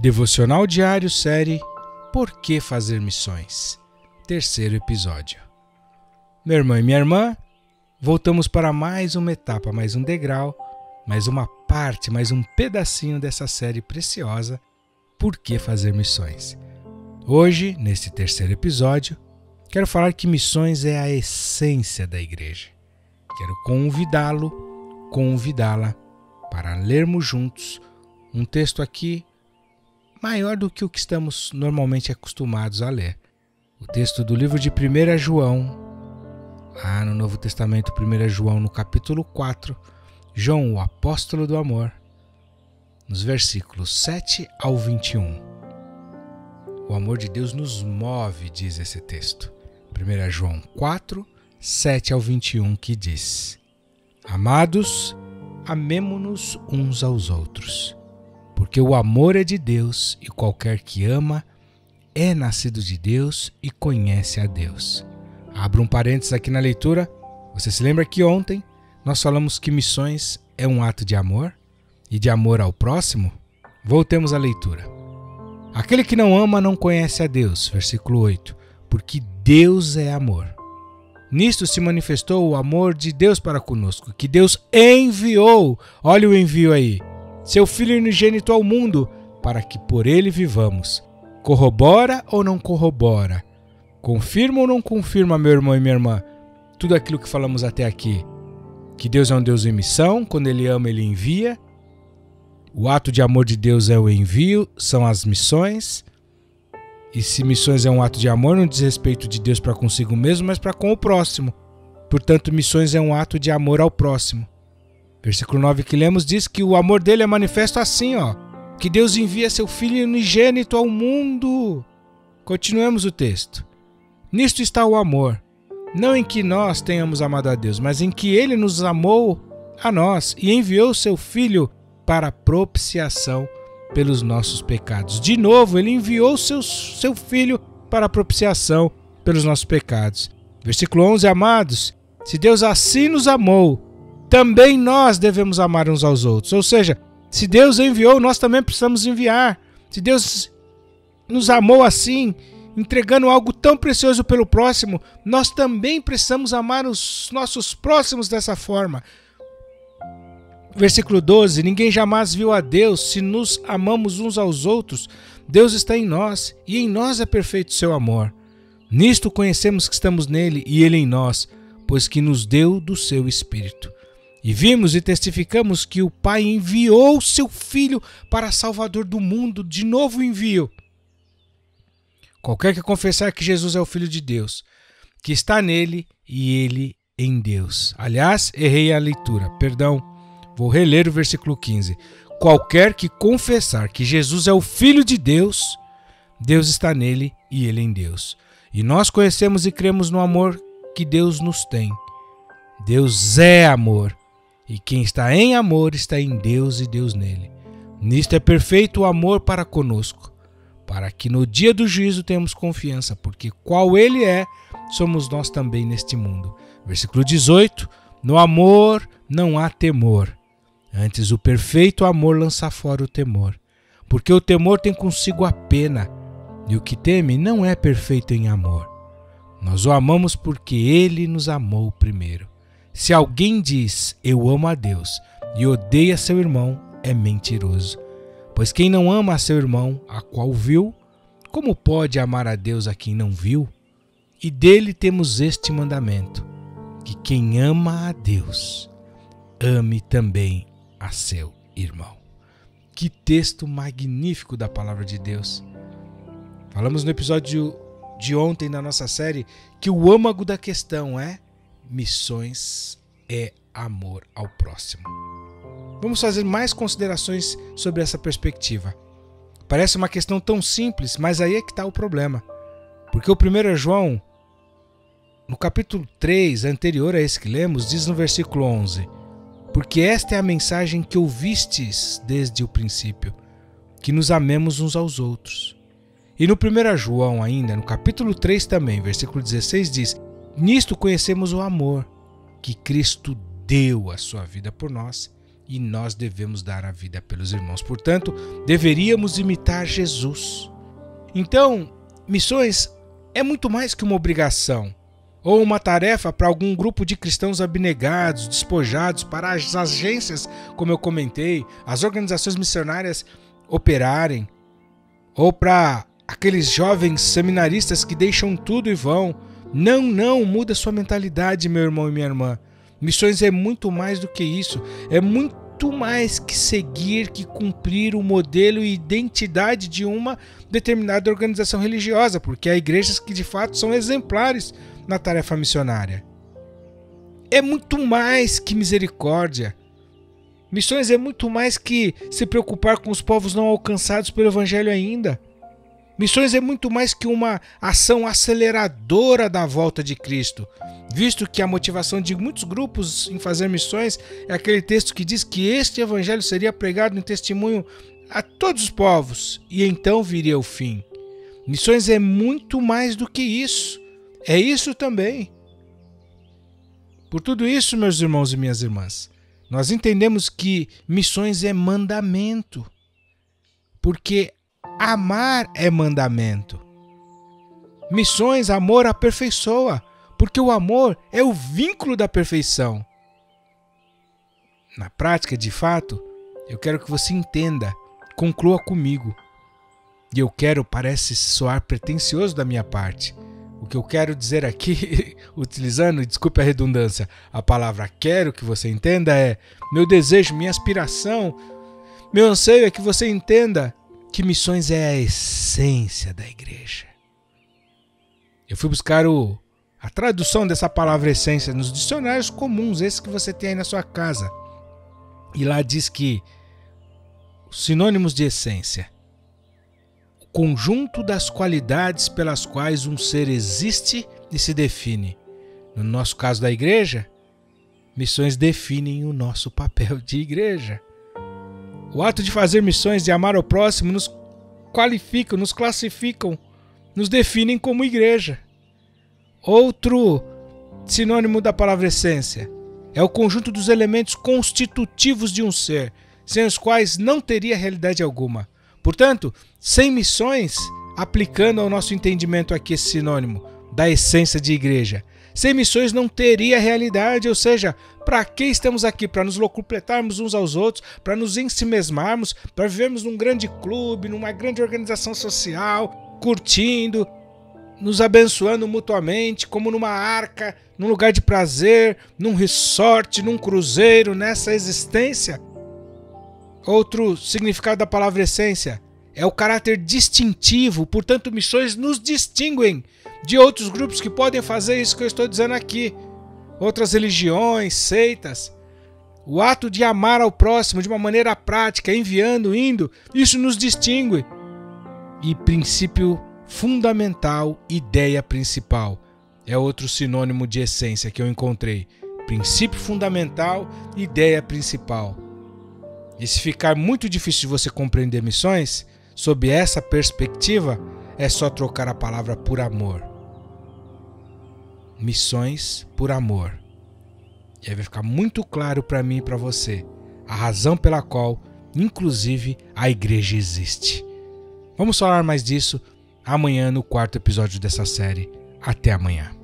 Devocional diário, série Por que fazer missões? 3º episódio. Meu irmão e minha irmã, voltamos para mais uma etapa, mais um degrau, mais uma parte, mais um pedacinho dessa série preciosa Por que fazer missões? Hoje, neste 3º episódio, quero falar que missões é a essência da igreja. Quero convidá-la para lermos juntos um texto aqui maior do que o que estamos normalmente acostumados a ler. O texto do livro de 1 João, lá no Novo Testamento, 1 João, no capítulo 4, João, o apóstolo do amor, nos versículos 7 ao 21. O amor de Deus nos move, diz esse texto. 1 João 4, 7 ao 21, que diz: Amados, amemo-nos uns aos outros, porque o amor é de Deus e qualquer que ama é nascido de Deus e conhece a Deus. Abro um parênteses aqui na leitura. Você se lembra que ontem nós falamos que missões é um ato de amor e de amor ao próximo? Voltemos à leitura. Aquele que não ama não conhece a Deus, versículo 8, porque Deus é amor. Nisto se manifestou o amor de Deus para conosco, que Deus enviou, olha o envio aí, seu Filho unigênito ao mundo, para que por ele vivamos. Corrobora ou não corrobora? Confirma ou não confirma, meu irmão e minha irmã, tudo aquilo que falamos até aqui? Que Deus é um Deus em missão, quando ele ama, ele envia. O ato de amor de Deus é o envio, são as missões. E se missões é um ato de amor, não diz respeito de Deus para consigo mesmo, mas para com o próximo. Portanto, missões é um ato de amor ao próximo. Versículo 9 que lemos diz que o amor dele é manifesto assim, que Deus envia seu Filho unigênito ao mundo. Continuemos o texto. Nisto está o amor, não em que nós tenhamos amado a Deus, mas em que ele nos amou a nós e enviou seu Filho para propiciação pelos nossos pecados. De novo, ele enviou seu Filho para propiciação pelos nossos pecados. Versículo 11, amados, se Deus assim nos amou, também nós devemos amar uns aos outros. Ou seja, se Deus enviou, nós também precisamos enviar. Se Deus nos amou assim, entregando algo tão precioso pelo próximo, nós também precisamos amar os nossos próximos dessa forma. Versículo 12, ninguém jamais viu a Deus. Se nos amamos uns aos outros, Deus está em nós e em nós é perfeito o seu amor. Nisto conhecemos que estamos nele e ele em nós, pois que nos deu do seu Espírito. E vimos e testificamos que o Pai enviou seu Filho para Salvador do mundo. De novo envio. Qualquer que confessar que Jesus é o Filho de Deus, que está nele e ele em Deus. Aliás, errei a leitura, perdão. Vou reler o versículo 15. Qualquer que confessar que Jesus é o Filho de Deus, Deus está nele e ele em Deus. E nós conhecemos e cremos no amor que Deus nos tem. Deus é amor. E quem está em amor está em Deus e Deus nele. Nisto é perfeito o amor para conosco, para que no dia do juízo tenhamos confiança, porque qual ele é, somos nós também neste mundo. Versículo 18. No amor não há temor. Antes o perfeito amor lança fora o temor, porque o temor tem consigo a pena, e o que teme não é perfeito em amor. Nós o amamos porque ele nos amou primeiro. Se alguém diz, eu amo a Deus, e odeia seu irmão, é mentiroso. Pois quem não ama a seu irmão, a qual viu, como pode amar a Deus a quem não viu? E dele temos este mandamento, que quem ama a Deus, ame também a seu irmão. Que texto magnífico da palavra de Deus. Falamos no episódio de ontem da nossa série que o âmago da questão é missões é amor ao próximo. Vamos fazer mais considerações sobre essa perspectiva. Parece uma questão tão simples, mas aí é que está o problema. Porque o 1 João, no capítulo 3, anterior a esse que lemos, diz no versículo 11: Porque esta é a mensagem que ouvistes desde o princípio, que nos amemos uns aos outros. E no 1 João ainda, no capítulo 3 também, versículo 16 diz: Nisto conhecemos o amor, que Cristo deu a sua vida por nós, e nós devemos dar a vida pelos irmãos. Portanto, deveríamos imitar Jesus. Então, missões é muito mais que uma obrigação ou uma tarefa para algum grupo de cristãos abnegados, despojados, para as agências, como eu comentei, as organizações missionárias operarem, ou para aqueles jovens seminaristas que deixam tudo e vão. Não, muda sua mentalidade, meu irmão e minha irmã. Missões é muito mais do que isso, é muito mais que seguir, que cumprir o modelo e identidade de uma determinada organização religiosa, porque há igrejas que de fato são exemplares na tarefa missionária. É muito mais que misericórdia. Missões é muito mais que se preocupar com os povos não alcançados pelo Evangelho ainda. Missões é muito mais que uma ação aceleradora da volta de Cristo, visto que a motivação de muitos grupos em fazer missões é aquele texto que diz que este Evangelho seria pregado em testemunho a todos os povos, e então viria o fim. Missões é muito mais do que isso. É isso também. Por tudo isso, meus irmãos e minhas irmãs, nós entendemos que missões é mandamento, porque amar é mandamento. Missões, amor aperfeiçoa, porque o amor é o vínculo da perfeição. Na prática, de fato, eu quero que você entenda, conclua comigo. E eu quero, parece soar pretensioso da minha parte. O que eu quero dizer aqui, utilizando, desculpe a redundância, a palavra quero que você entenda é: meu desejo, minha aspiração, meu anseio é que você entenda que missões é a essência da igreja. Eu fui buscar a tradução dessa palavra essência nos dicionários comuns, esses que você tem aí na sua casa. E lá diz que os sinônimos de essência: conjunto das qualidades pelas quais um ser existe e se define. No nosso caso da igreja, missões definem o nosso papel de igreja. O ato de fazer missões, de amar ao próximo, nos qualificam, nos classificam, nos definem como igreja. Outro sinônimo da palavra essência é o conjunto dos elementos constitutivos de um ser, sem os quais não teria realidade alguma. Portanto, sem missões, aplicando ao nosso entendimento aqui esse sinônimo da essência de igreja, sem missões não teria realidade, ou seja, para que estamos aqui? Para nos locupletarmos uns aos outros, para nos ensimesmarmos, para vivermos num grande clube, numa grande organização social, curtindo, nos abençoando mutuamente, como numa arca, num lugar de prazer, num resort, num cruzeiro, nessa existência? Outro significado da palavra essência é o caráter distintivo, portanto, missões nos distinguem de outros grupos que podem fazer isso que eu estou dizendo aqui. Outras religiões, seitas. O ato de amar ao próximo de uma maneira prática, enviando, indo, isso nos distingue. E princípio fundamental, ideia principal, é outro sinônimo de essência que eu encontrei. Princípio fundamental, ideia principal. E se ficar muito difícil de você compreender missões, sob essa perspectiva, é só trocar a palavra por amor. Missões por amor. E aí vai ficar muito claro para mim e para você a razão pela qual, inclusive, a igreja existe. Vamos falar mais disso amanhã no 4º episódio dessa série. Até amanhã.